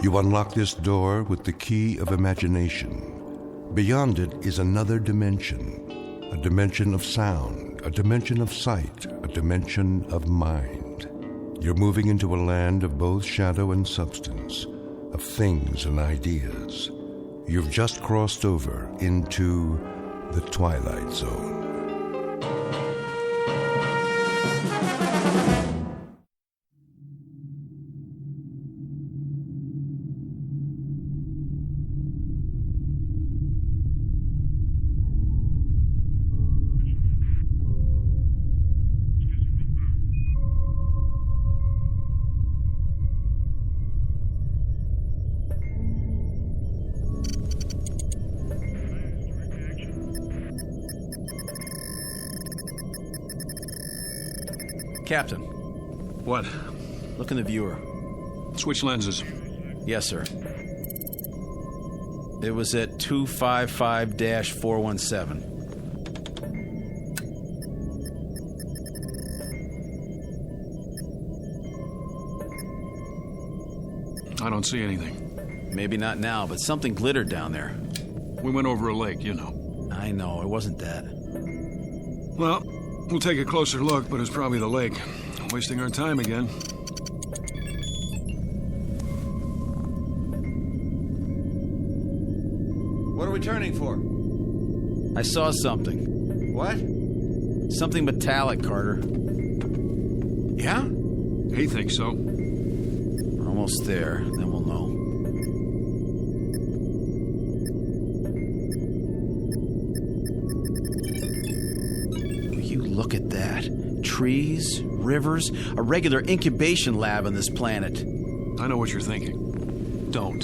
You unlock this door with the key of imagination. Beyond it is another dimension, a dimension of sound, a dimension of sight, a dimension of mind. You're moving into a land of both shadow and substance, of things and ideas. You've just crossed over into the Twilight Zone. Captain. What? Look in the viewer. Switch lenses. Yes, sir. It was at 255-417. I don't see anything. Maybe not now, but something glittered down there. We went over a lake, you know. I know, it wasn't that. Well, we'll take a closer look, but it's probably the lake. Wasting our time again. What are we turning for? I saw something. What? Something metallic, Carter. Yeah? He thinks so. We're almost there, then we'll know. Will you look at that? Trees, rivers, a regular incubation lab on this planet. I know what you're thinking. Don't.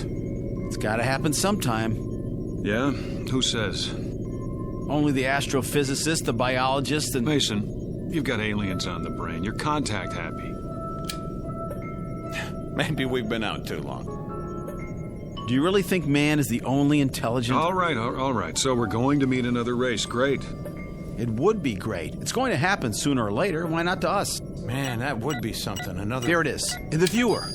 It's gotta happen sometime. Yeah? Who says? Only the astrophysicist, the biologist, and... Mason, you've got aliens on the brain. You're contact happy. Maybe we've been out too long. Do you really think man is the only intelligent... All right. So we're going to meet another race. Great. It would be great. It's going to happen sooner or later. Why not to us? Man, that would be something. Another... There it is, in the viewer.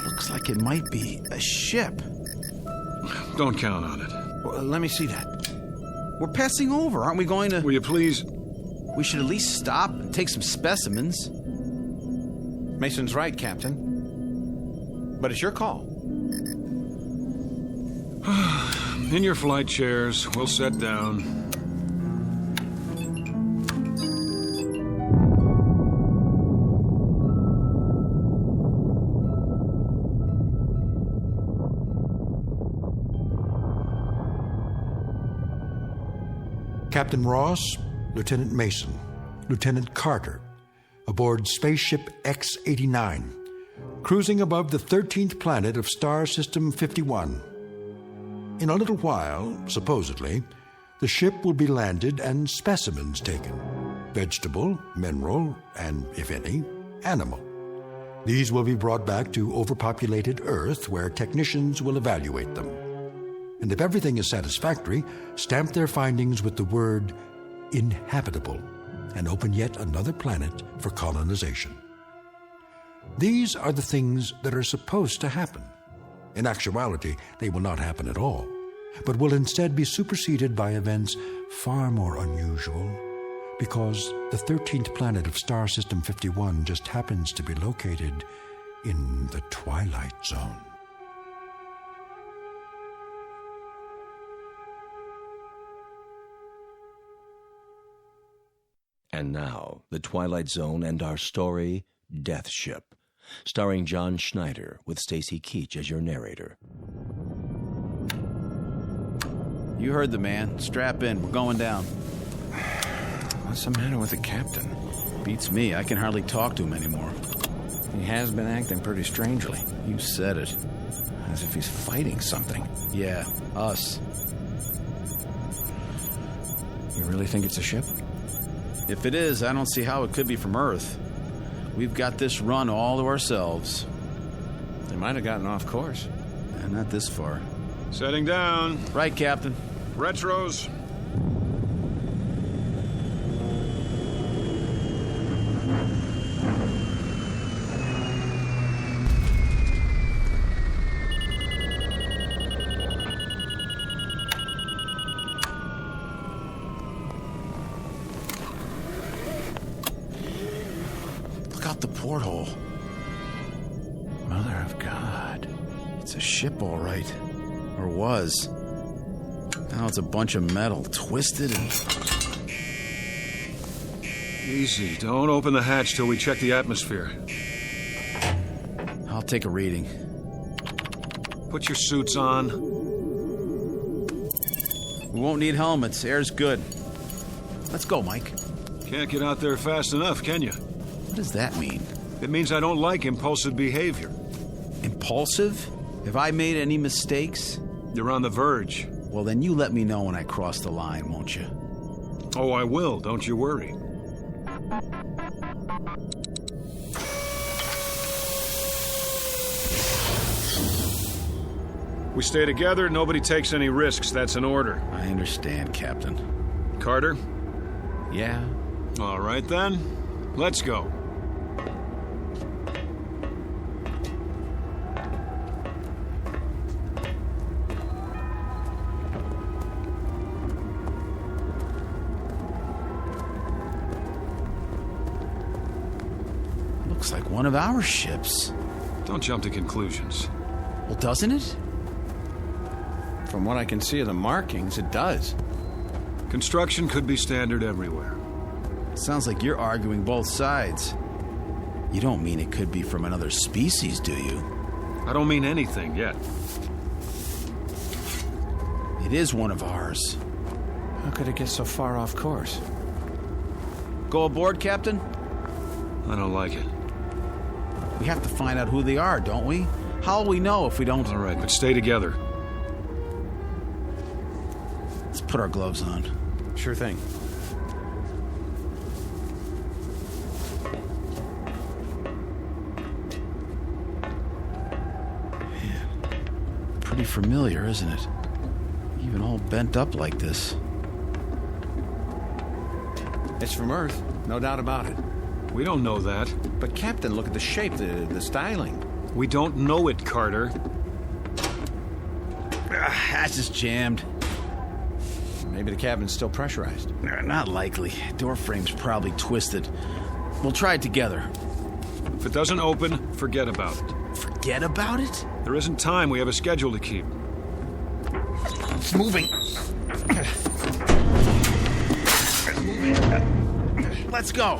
Looks like it might be a ship. Don't count on it. Well, let me see that. We're passing over, aren't we going to... Will you please... We should at least stop and take some specimens. Mason's right, Captain. But it's your call. In your flight chairs, we'll set down. Captain Ross, Lieutenant Mason, Lieutenant Carter, aboard spaceship X-89, cruising above the 13th planet of Star System 51. In a little while, supposedly, the ship will be landed and specimens taken. Vegetable, mineral, and, if any, animal. These will be brought back to overpopulated Earth, where technicians will evaluate them. And if everything is satisfactory, stamp their findings with the word inhabitable and open yet another planet for colonization. These are the things that are supposed to happen. In actuality, they will not happen at all, but will instead be superseded by events far more unusual, because the 13th planet of Star System 51 just happens to be located in the Twilight Zone. And now, The Twilight Zone and our story, Death Ship, starring John Schneider with Stacy Keach as your narrator. You heard the man. Strap in. We're going down. What's the matter with the captain? Beats me. I can hardly talk to him anymore. He has been acting pretty strangely. You said it. As if he's fighting something. Yeah, us. You really think it's a ship? If it is, I don't see how it could be from Earth. We've got this run all to ourselves. They might have gotten off course. Not this far. Setting down. Right, Captain. Retros. the porthole. Mother of God. It's a ship, all right. Or was. Now it's a bunch of metal, twisted and... Easy. Don't open the hatch till we check the atmosphere. I'll take a reading. Put your suits on. We won't need helmets. Air's good. Let's go, Mike. Can't get out there fast enough, can you? What does that mean? It means I don't like impulsive behavior. Impulsive? Have I made any mistakes? You're on the verge. Well, then you let me know when I cross the line, won't you? Oh, I will. Don't you worry. We stay together, nobody takes any risks. That's an order. I understand, Captain. Carter? Yeah? All right, then. Let's go. Looks like one of our ships. Don't jump to conclusions. Well, doesn't it? From what I can see of the markings, it does. Construction could be standard everywhere. Sounds like you're arguing both sides. You don't mean it could be from another species, do you? I don't mean anything yet. It is one of ours. How could it get so far off course? Go aboard, Captain? I don't like it. We have to find out who they are, don't we? How will we know if we don't... All right, but stay together. Let's put our gloves on. Sure thing. Pretty familiar, isn't it? Even all bent up like this. It's from Earth, no doubt about it. We don't know that. But Captain, look at the shape, the styling. We don't know it, Carter. Hatch is jammed. Maybe the cabin's still pressurized. Not likely. Door frame's probably twisted. We'll try it together. If it doesn't open, forget about it. Forget about it? There isn't time. We have a schedule to keep. It's moving. Let's go.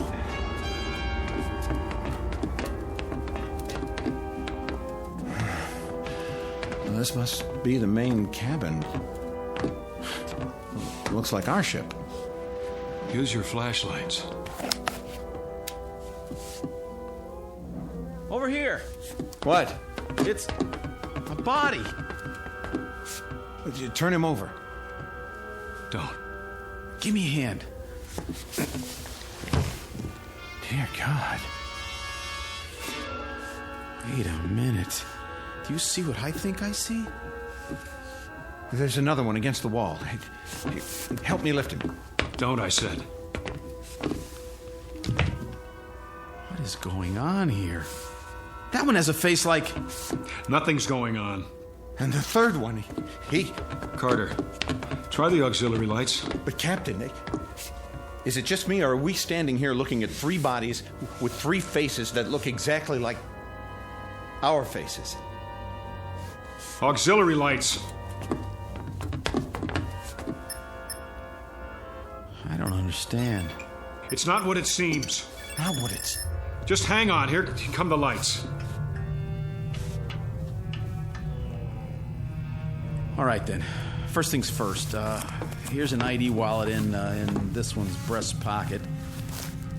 Well, this must be the main cabin. Looks like our ship. Use your flashlights. Over here. What? It's a body. Turn him over. Don't. Give me a hand. Dear God. Wait a minute. Do you see what I think I see? There's another one against the wall. Help me lift him. Don't, I said. What is going on here? That one has a face like... Nothing's going on. And the third one, he... Carter, try the auxiliary lights. But Captain, is it just me, or are we standing here looking at three bodies with three faces that look exactly like our faces? Auxiliary lights. I don't understand. It's not what it seems. Not what it's... Just hang on. Here come the lights. All right, then. First things first. Here's an ID wallet in this one's breast pocket.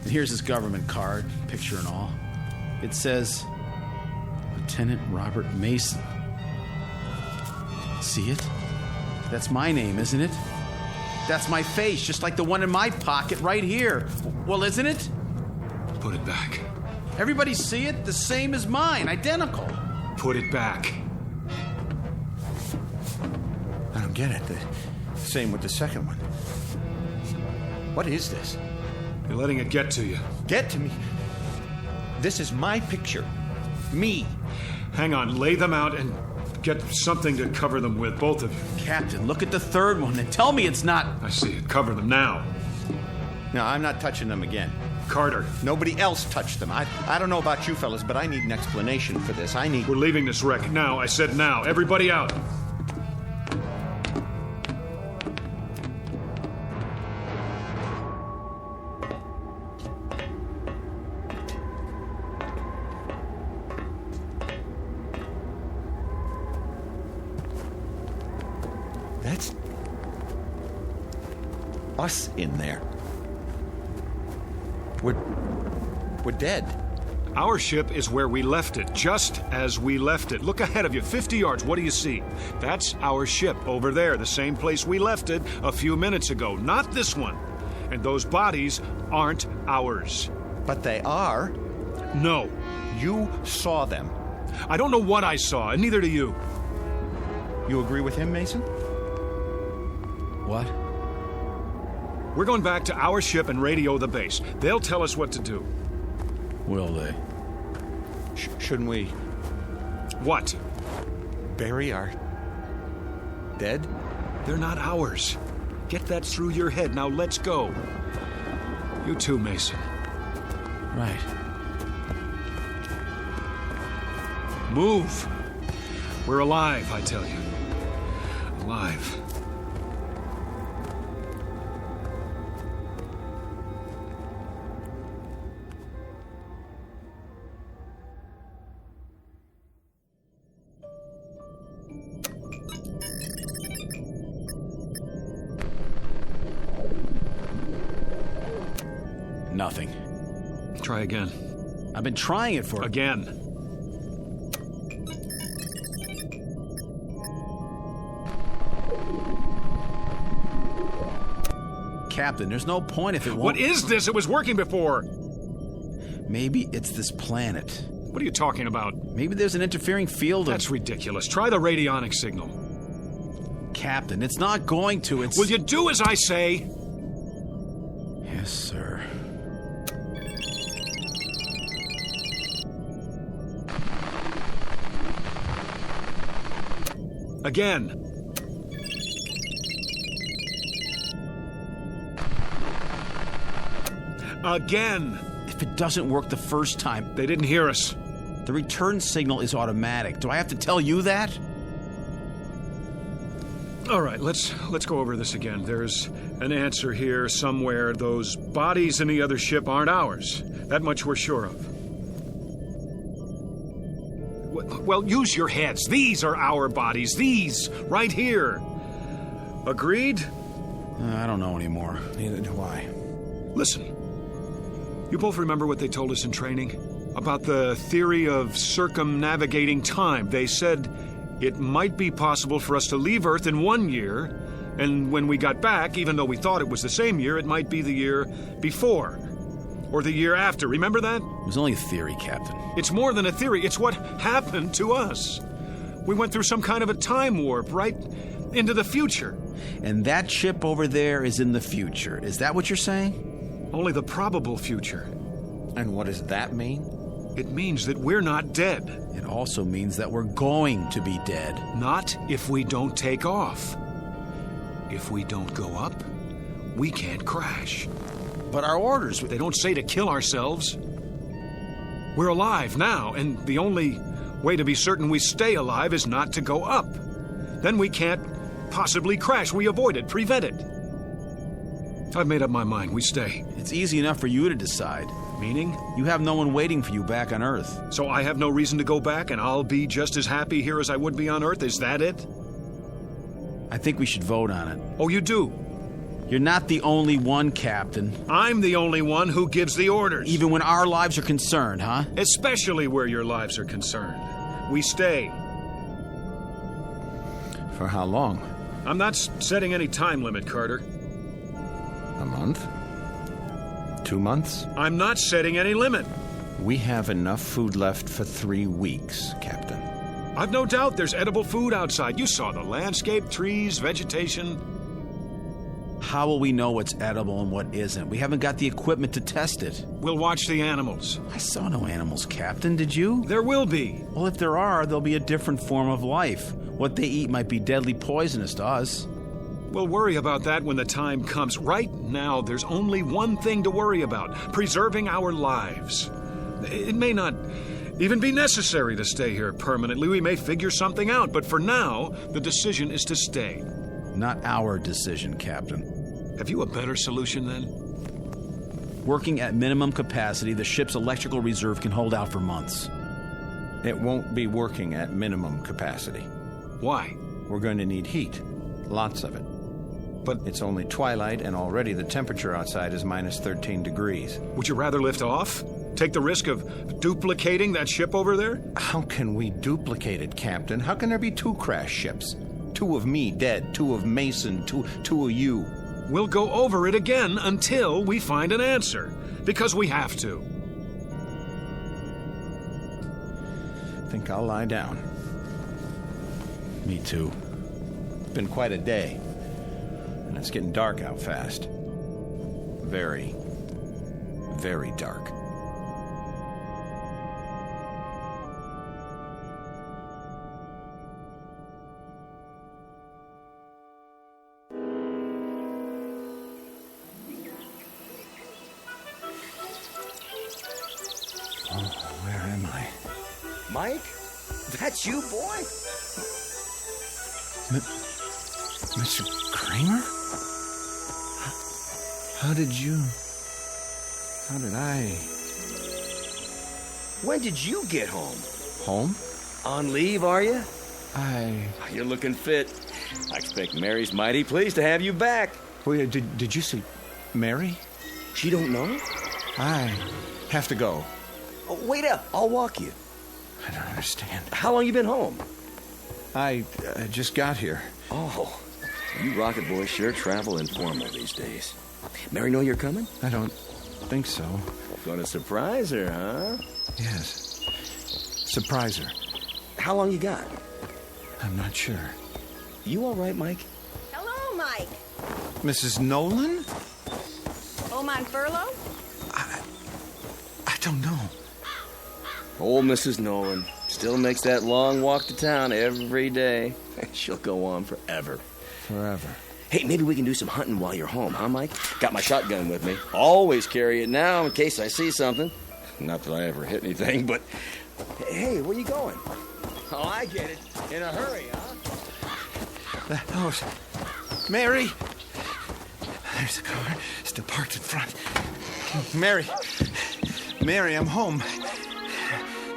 And here's his government card, picture and all. It says, Lieutenant Robert Mason. See it? That's my name, isn't it? That's my face, just like the one in my pocket right here. Well, isn't it? Put it back. Everybody see it? The same as mine, identical. Put it back. I don't get it. The same with the second one. What is this? You're letting it get to you. Get to me. This is my picture. Me. Hang on. Lay them out and get something to cover them with, both of you. Captain, look at the third one and tell me it's not... I see it. Cover them now. No, I'm not touching them again. Carter. Nobody else touched them. I don't know about you fellas, but I need an explanation for this. We're leaving this wreck now. I said now. Everybody out. That's us in there. We're dead. Our ship is where we left it, just as we left it. Look ahead of you, 50 yards. What do you see? That's our ship over there, the same place we left it a few minutes ago. Not this one. And those bodies aren't ours. But they are. No. You saw them. I don't know what I saw, and neither do you. You agree with him, Mason? What? We're going back to our ship and radio the base. They'll tell us what to do. Will they? Shouldn't we What? bury our dead? They're not ours. Get that through your head. Now let's go. You too, Mason. Right. Move. We're alive, I tell you. Alive. Nothing. Try again. I've been trying it for... Again. Captain, there's no point if it won't... What is this? It was working before. Maybe it's this planet. What are you talking about? Maybe there's an interfering field of... That's ridiculous. Try the radionic signal. Captain, it's not going to. It's... Will you do as I say? Yes, sir. Again. Again. If it doesn't work the first time... They didn't hear us. The return signal is automatic. Do I have to tell you that? All right, let's go over this again. There's an answer here somewhere. Those bodies in the other ship aren't ours. That much we're sure of. Well, use your heads. These are our bodies. These, right here. Agreed? I don't know anymore. Neither do I. Listen. You both remember what they told us in training? About the theory of circumnavigating time. They said it might be possible for us to leave Earth in 1 year, and when we got back, even though we thought it was the same year, it might be the year before. Or the year after. Remember that? It was only a theory, Captain. It's more than a theory. It's what happened to us. We went through some kind of a time warp right into the future. And that ship over there is in the future. Is that what you're saying? Only the probable future. And what does that mean? It means that we're not dead. It also means that we're going to be dead. Not if we don't take off. If we don't go up, we can't crash. But our orders... They don't say to kill ourselves. We're alive now, and the only way to be certain we stay alive is not to go up. Then we can't possibly crash. We avoid it, prevent it. I've made up my mind. We stay. It's easy enough for you to decide. Meaning? You have no one waiting for you back on Earth. So I have no reason to go back, and I'll be just as happy here as I would be on Earth? Is that it? I think we should vote on it. Oh, you do? You're not the only one, Captain. I'm the only one who gives the orders. Even when our lives are concerned, huh? Especially where your lives are concerned. We stay. For how long? I'm not setting any time limit, Carter. A month? 2 months? I'm not setting any limit. We have enough food left for 3 weeks, Captain. I've no doubt there's edible food outside. You saw the landscape, trees, vegetation. How will we know what's edible and what isn't? We haven't got the equipment to test it. We'll watch the animals. I saw no animals, Captain. Did you? There will be. Well, if there are, there'll be a different form of life. What they eat might be deadly poisonous to us. We'll worry about that when the time comes. Right now, there's only one thing to worry about: preserving our lives. It may not even be necessary to stay here permanently. We may figure something out, but for now, the decision is to stay. Not our decision, Captain. Have you a better solution then? Working at minimum capacity, the ship's electrical reserve can hold out for months. It won't be working at minimum capacity. Why? We're going to need heat. Lots of it. But it's only twilight, and already the temperature outside is minus 13 degrees. Would you rather lift off? Take the risk of duplicating that ship over there? How can we duplicate it, Captain? How can there be two crash ships? Two of me dead, two of Mason, two of you. We'll go over it again until we find an answer. Because we have to. I think I'll lie down. Me too. It's been quite a day. And it's getting dark out fast. Very, very dark. Where am I? Mike? That's you, boy? Mr. Kramer? How did I... When did you get home? Home? On leave, are you? You're looking fit. I expect Mary's mighty pleased to have you back. Wait, did you see Mary? She don't know? I have to go. Oh, wait up, I'll walk you. I don't understand. How long you been home? I just got here. Oh, you rocket boys sure travel informal these days. Mary know you're coming? I don't think so. Gonna surprise her, huh? Yes. Surprise her. How long you got? I'm not sure. You all right, Mike? Hello, Mike. Mrs. Nolan? Home on furlough? I don't know. Old Mrs. Nolan still makes that long walk to town every day. She'll go on forever. Forever. Hey, maybe we can do some hunting while you're home, huh, Mike? Got my shotgun with me. Always carry it now in case I see something. Not that I ever hit anything, but... Hey, where you going? Oh, I get it. In a hurry, huh? The house. Mary! There's a car still parked in front. Mary! Mary, I'm home.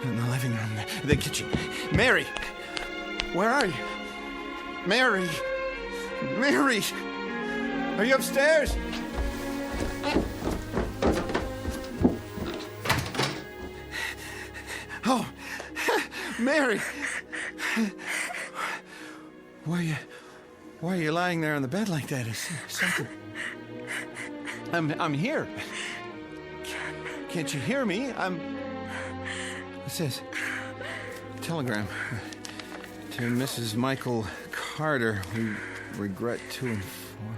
In the living room, the kitchen. Mary! Where are you? Mary! Mary! Are you upstairs? Oh, Mary! Why are you lying there on the bed like that? Is something... I'm here. Can't you hear me? What's this? Telegram. To Mrs. Michael Carter. We regret to inform...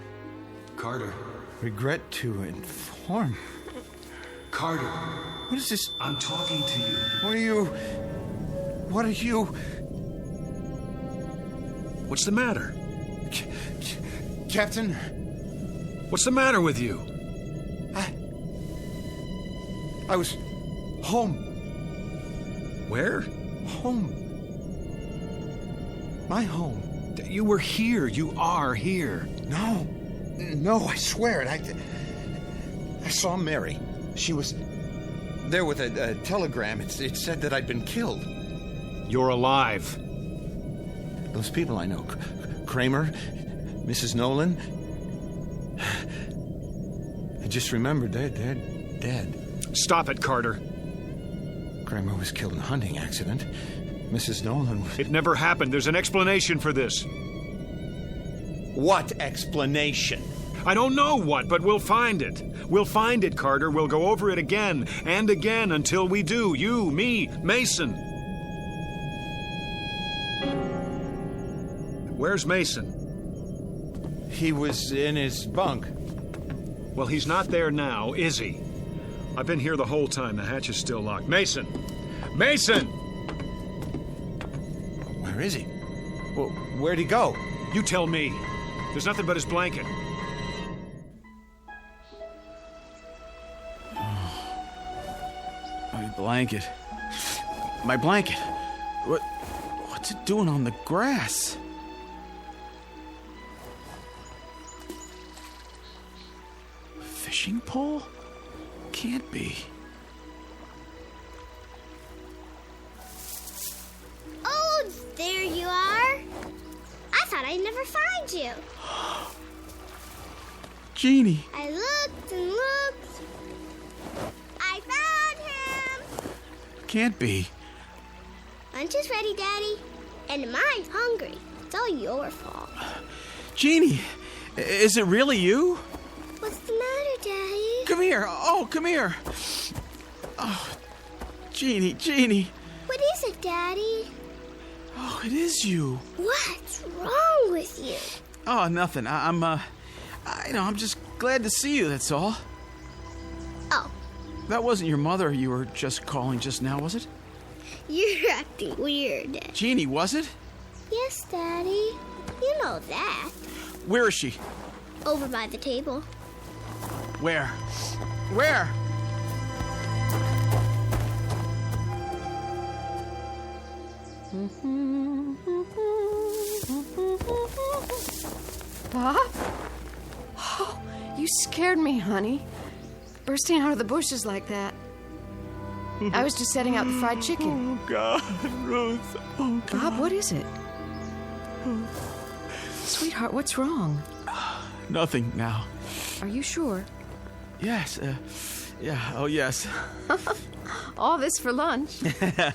Carter. Regret to inform? Carter. What is this? I'm talking to you. What are you... What's the matter? Captain? What's the matter with you? I was home. Where? Home. My home. You were here. You are here. No, I swear it. I saw Mary. She was there with a telegram. It said that I'd been killed. You're alive. Those people I know. Kramer, Mrs. Nolan. I just remembered they're dead. Stop it, Carter. Kramer was killed in a hunting accident. Mrs. Nolan was... It never happened. There's an explanation for this. What explanation? I don't know what, but we'll find it. We'll find it, Carter. We'll go over it again and again until we do. You, me, Mason. Where's Mason? He was in his bunk. Well, he's not there now, is he? I've been here the whole time. The hatch is still locked. Mason! Mason! Where is he? Well, where'd he go? You tell me. There's nothing but his blanket. My blanket. My blanket. What's it doing on the grass? Fishing pole? Can't be. Oh, there you are. I thought I'd never find you. Jeannie. I looked and looked. I found him. Can't be. Lunch is ready, Daddy. And mine's hungry. It's all your fault. Jeannie, is it really you? What's the matter, Daddy? Come here. Oh, come here. Oh, Jeannie. What is it, Daddy? Oh, it is you. What's wrong with you? Oh, nothing. I'm just glad to see you, that's all. Oh, That wasn't your mother you were just calling just now, was it? you're acting weird, Daddy. Jeannie, was it? Yes, Daddy. You know that. Where is she? Over by the table. Where? Where? Bob? Oh, you scared me, honey. Bursting out of the bushes like that. I was just setting out the fried chicken. Oh, God, Ruth. Oh, God. Bob, what is it? Sweetheart, what's wrong? Nothing now. Are you sure? Yes, yeah, oh, yes. All this for lunch?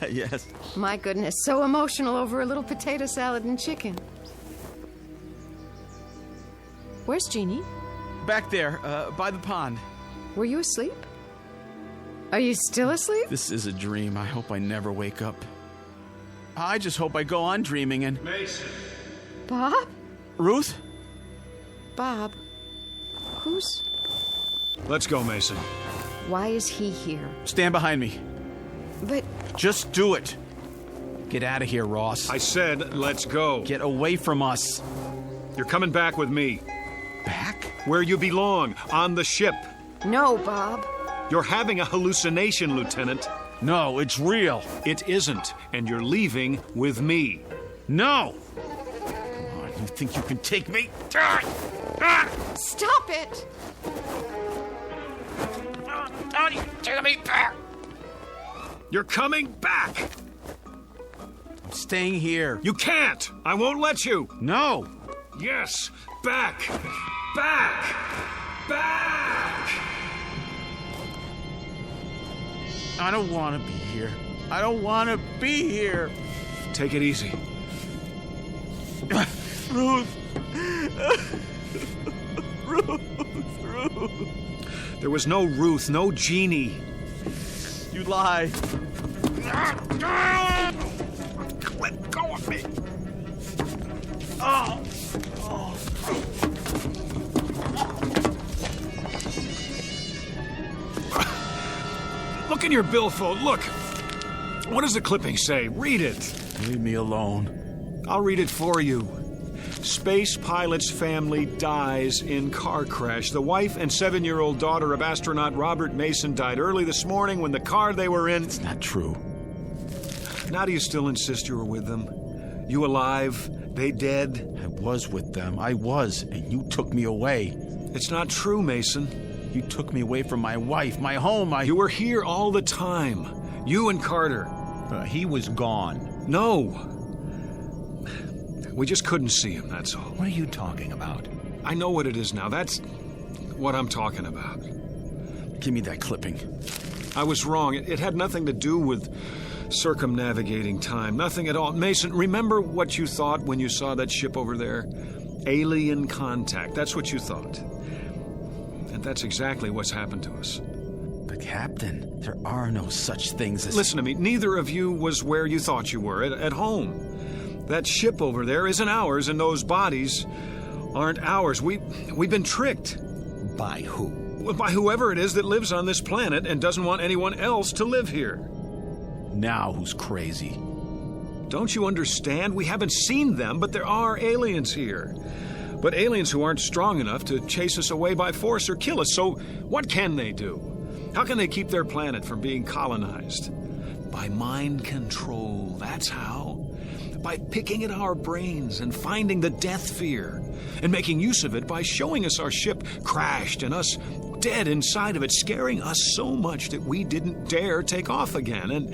Yes. My goodness, so emotional over a little potato salad and chicken. Where's Jeannie? Back there, by the pond. Were you asleep? Are you still asleep? This is a dream. I hope I never wake up. I just hope I go on dreaming and... Mason. Bob? Ruth? Bob, who's... Let's go, Mason. Why is he here? Stand behind me. But... Just do it. Get out of here, Ross. I said, let's go. Get away from us. You're coming back with me. Back? Where you belong, on the ship. No, Bob. You're having a hallucination, Lieutenant. No, it's real. It isn't, and you're leaving with me. No! Oh, you think you can take me? Stop it! You're coming back! I'm staying here. You can't! I won't let you! No! Yes! Back! Back! Back! I don't want to be here. I don't want to be here. Take it easy. Ruth. Ruth. There was no Ruth, no Jeannie. You lie. Let go of me! Oh. Look in your billfold. Look. What does the clipping say? Read it. Leave me alone. I'll read it for you. Space pilot's family dies in car crash. The wife and 7-year-old daughter of astronaut Robert Mason died early this morning when the car they were in... It's not true. Now do you still insist you were with them? You alive? They dead? I was with them. I was, and you took me away. It's not true, Mason. You took me away from my wife, my home, You were here all the time. You and Carter. He was gone. No. We just couldn't see him, that's all. What are you talking about? I know what it is now. That's what I'm talking about. Give me that clipping. I was wrong. It had nothing to do with circumnavigating time. Nothing at all. Mason, remember what you thought when you saw that ship over there? Alien contact. That's what you thought. And that's exactly what's happened to us. But, Captain, there are no such things as... Listen to me. Neither of you was where you thought you were, at home. That ship over there isn't ours, and those bodies aren't ours. We've been tricked. By who? By whoever it is that lives on this planet and doesn't want anyone else to live here. Now who's crazy? Don't you understand? We haven't seen them, but there are aliens here. But aliens who aren't strong enough to chase us away by force or kill us, so what can they do? How can they keep their planet from being colonized? By mind control, that's how. By picking at our brains and finding the death fear, and making use of it by showing us our ship crashed and us dead inside of it, scaring us so much that we didn't dare take off again, and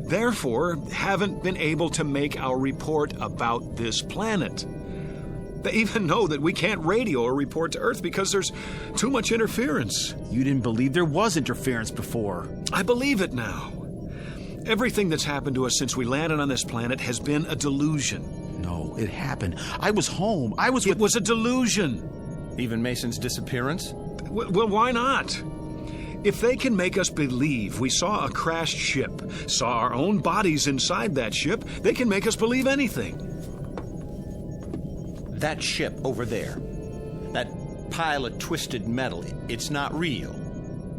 therefore haven't been able to make our report about this planet. They even know that we can't radio or report to Earth because there's too much interference. You didn't believe there was interference before. I believe it now. Everything that's happened to us since we landed on this planet has been a delusion. No, it happened. I was home. It was a delusion. Even Mason's disappearance? Well, why not? If they can make us believe we saw a crashed ship, saw our own bodies inside that ship, they can make us believe anything. That ship over there, that pile of twisted metal, it's not real.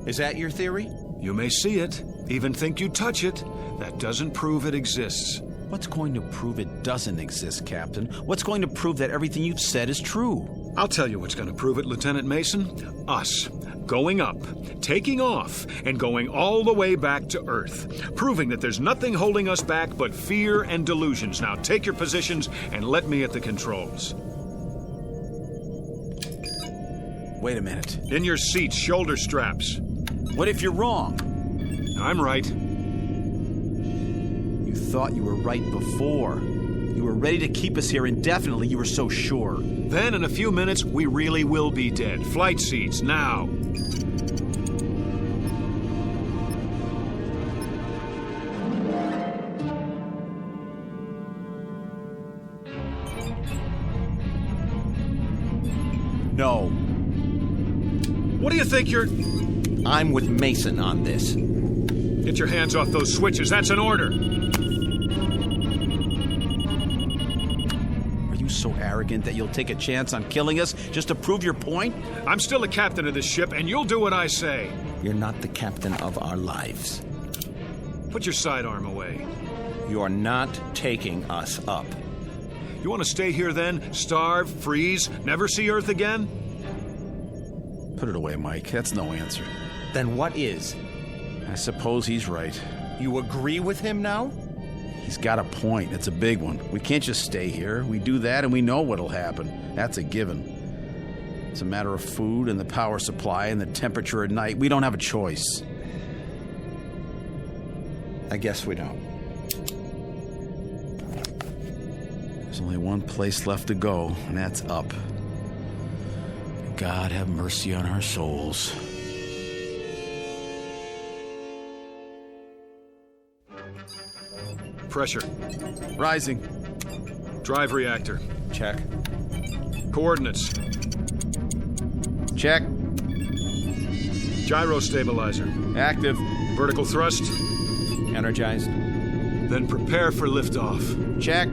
Is that your theory? You may see it, even think you touch it. That doesn't prove it exists. What's going to prove it doesn't exist, Captain? What's going to prove that everything you've said is true? I'll tell you what's going to prove it, Lieutenant Mason. Us. Going up, taking off, and going all the way back to Earth. Proving that there's nothing holding us back but fear and delusions. Now take your positions and let me at the controls. Wait a minute. In your seats, shoulder straps. What if you're wrong? I'm right. You thought you were right before. You were ready to keep us here indefinitely. You were so sure. Then in a few minutes, we really will be dead. Flight seats, now. No. What do you think you're... I'm with Mason on this. Get your hands off those switches. That's an order. Are you so arrogant that you'll take a chance on killing us just to prove your point? I'm still the captain of this ship, and you'll do what I say. You're not the captain of our lives. Put your sidearm away. You're not taking us up. You want to stay here then? Starve, freeze, never see Earth again? Put it away, Mike. That's no answer. Then what is? I suppose he's right. You agree with him now? He's got a point. It's a big one. We can't just stay here. We do that and we know what'll happen. That's a given. It's a matter of food and the power supply and the temperature at night. We don't have a choice. I guess we don't. There's only one place left to go, and that's up. God have mercy on our souls. Pressure. Rising. Drive reactor. Check. Coordinates. Check. Gyro stabilizer. Active. Vertical thrust. Energized. Then prepare for liftoff. Check.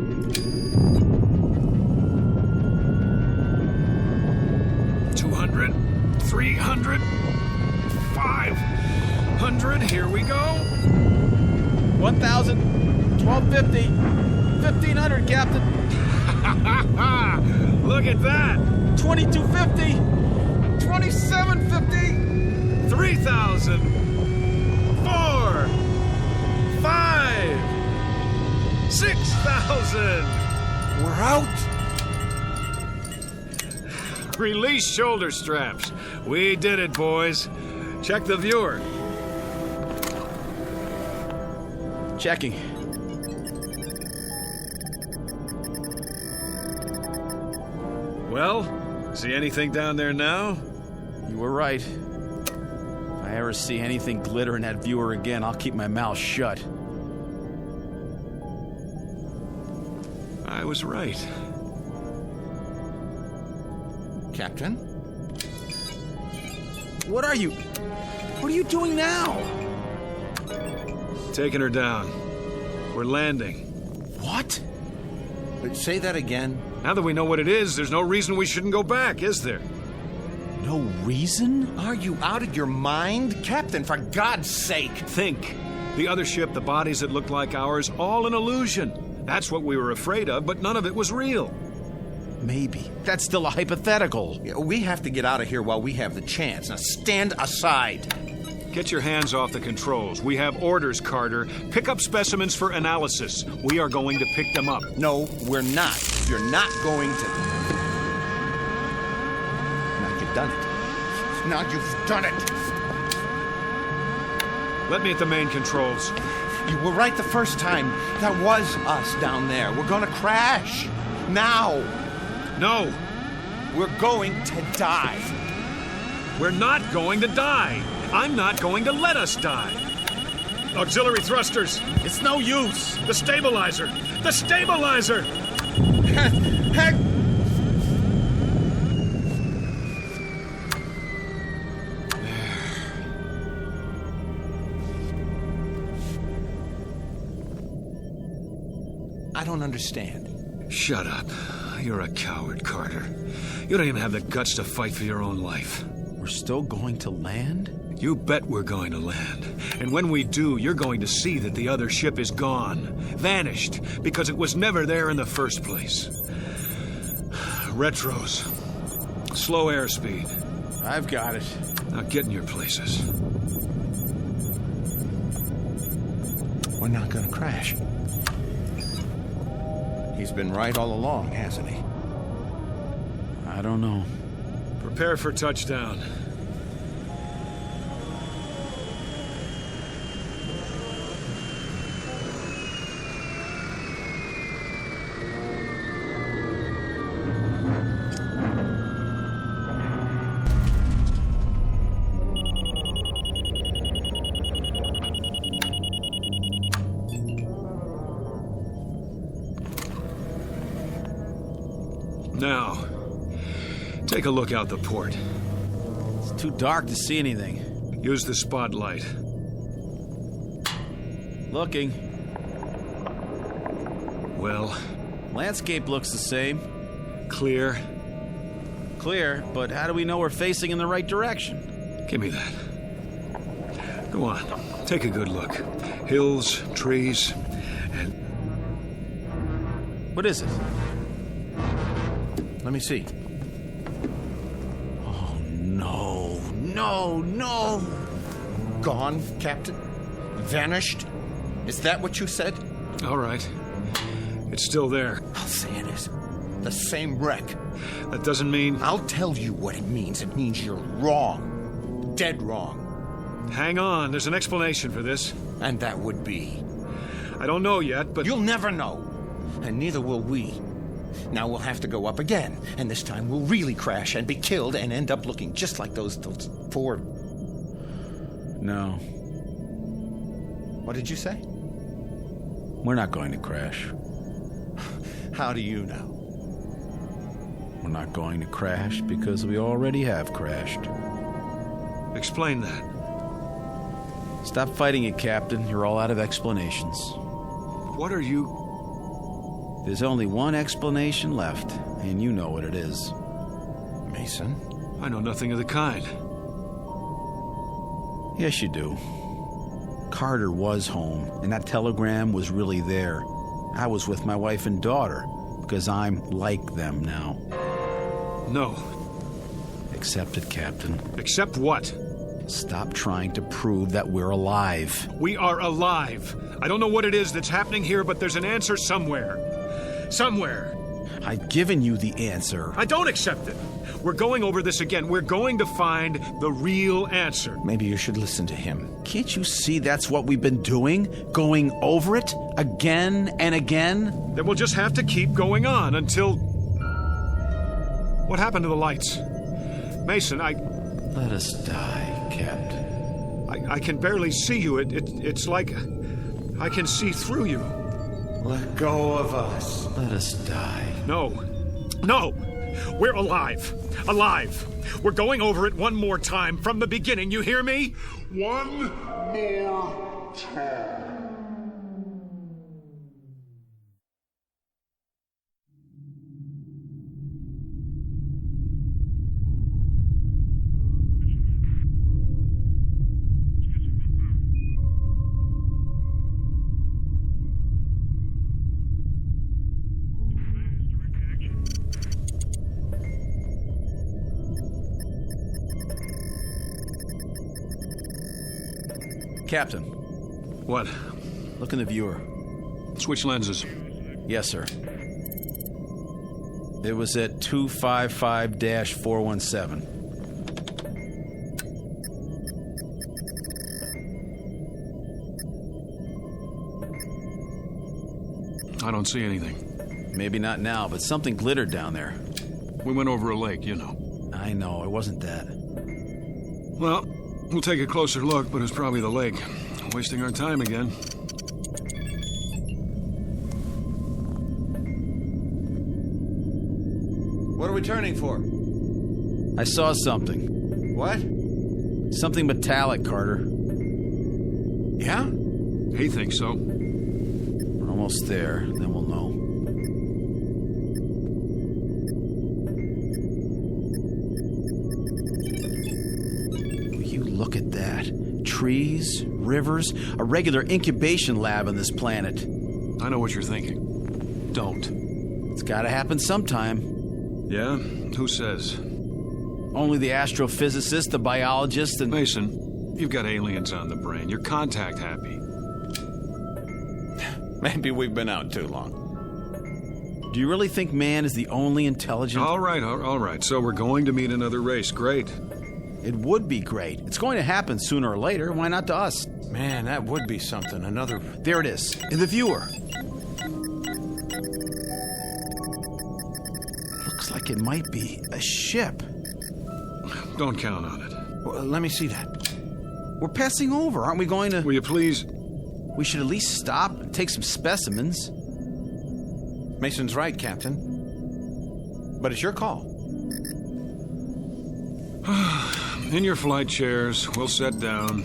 200, 300, 500. Here we go. 1,000, 1,250, 1,500, Captain. Look at that. 2,250, 2,750, 3,000, 4, 5, 6,000. We're out. Release shoulder straps. We did it, boys. Check the viewer. Checking. Well, see anything down there now? You were right. If I ever see anything glitter in that viewer again, I'll keep my mouth shut. I was right. Captain? What are you doing now? Taking her down. We're landing. What? Say that again. Now that we know what it is, there's no reason we shouldn't go back, is there? No reason? Are you out of your mind? Captain, for God's sake! Think. The other ship, the bodies that looked like ours, all an illusion. That's what we were afraid of, but none of it was real. Maybe. That's still a hypothetical. Yeah, we have to get out of here while we have the chance. Now stand aside. Get your hands off the controls. We have orders, Carter. Pick up specimens for analysis. We are going to pick them up. No, we're not. You're not going to. Now you've done it. Now you've done it. Let me at the main controls. You were right the first time. That was us down there. We're gonna crash. Now. No, We're going to die. we're not going to die. I'm not going to let us die. Auxiliary thrusters. It's no use. The stabilizer. The stabilizer! Heck! I don't understand. Shut up. You're a coward, Carter. You don't even have the guts to fight for your own life. We're still going to land? You bet we're going to land. And when we do, you're going to see that the other ship is gone. Vanished. Because it was never there in the first place. Retros. Slow airspeed. I've got it. Now get in your places. We're not gonna crash. He's been right all along, hasn't he? I don't know. Prepare for touchdown. Now, take a look out the port. It's too dark to see anything. Use the spotlight. Looking. Well, Landscape looks the same. clear. Clear, but how do we know we're facing in the right direction? Give me that. Go on, take a good look. Hills, trees, and What is it? Let me see. Oh, no. No, no. Gone, Captain? Vanished? Is that what you said? all right. It's still there. I'll say it is. The same wreck. That doesn't mean... I'll tell you what it means. It means you're wrong. Dead wrong. Hang on, there's an explanation for this. And that would be. I don't know yet, but... You'll never know. And neither will we. Now we'll have to go up again. And this time we'll really crash and be killed and end up looking just like those poor... No. What did you say? We're not going to crash. How do you know? We're not going to crash because we already have crashed. Explain that. Stop fighting it, Captain. You're all out of explanations. What are you... There's only one explanation left, and you know what it is. Mason? I know nothing of the kind. Yes, you do. Carter was home, and that telegram was really there. I was with my wife and daughter, because I'm like them now. No. Accept it, Captain. Except what? Stop trying to prove that we're alive. We are alive. I don't know what it is that's happening here, but there's an answer somewhere. Somewhere. I've given you the answer. I don't accept it. We're going over this again. We're going to find the real answer. Maybe you should listen to him. Can't you see that's what we've been doing? Going over it again and again? Then we'll just have to keep going on until... What happened to the lights? Mason, Let us die, Captain. I can barely see you. It's like I can see through you. Let go of us. Let us die. No. No! We're alive. Alive. We're going over it one more time from the beginning. You hear me? One more time. Captain, What? look in the viewer. Switch lenses. Yes, sir. It was at 255-417. I don't see anything. Maybe not now, but something glittered down there. We went over a lake, you know. I know, it wasn't that. Well, we'll take a closer look, but it's probably the lake. Wasting our time again. What are we turning for? I saw something. What? Something metallic, Carter. Yeah? He thinks so. We're almost there, then we'll know. Will you look at that? Trees, rivers, a regular incubation lab on this planet. I know what you're thinking. Don't. It's gotta happen sometime. Yeah? Who says? Only the astrophysicist, the biologist, and... Mason, you've got aliens on the brain. You're contact happy. Maybe we've been out too long. Do you really think man is the only intelligent... All right. So we're going to meet another race. Great. It would be great. It's going to happen sooner or later. Why not to us? Man, that would be something. Another... There it is, in the viewer. Looks like it might be a ship. Don't count on it. Well, let me see that. We're passing over. Aren't we going to... Will you please... We should at least stop and take some specimens. Mason's right, Captain. But it's your call. In your flight chairs, we'll set down.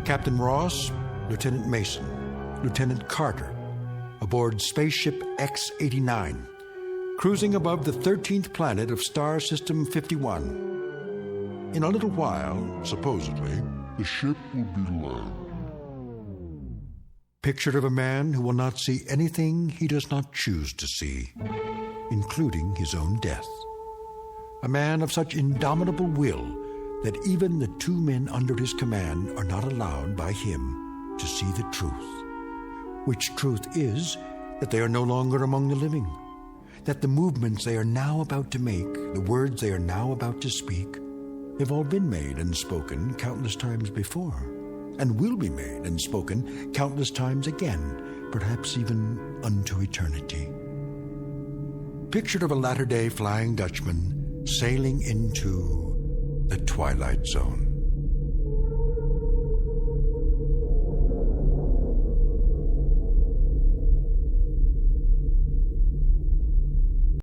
Captain Ross, Lieutenant Mason, Lieutenant Carter, aboard spaceship X-89, cruising above the 13th planet of Star System 51. In a little while, supposedly, the ship will be landed. Picture of a man who will not see anything he does not choose to see, including his own death. A man of such indomitable will that even the two men under his command are not allowed by him to see the truth. Which truth is that they are no longer among the living, that the movements they are now about to make, the words they are now about to speak, have all been made and spoken countless times before, and will be made and spoken countless times again, perhaps even unto eternity. Picture of a latter-day Flying Dutchman sailing into the Twilight Zone.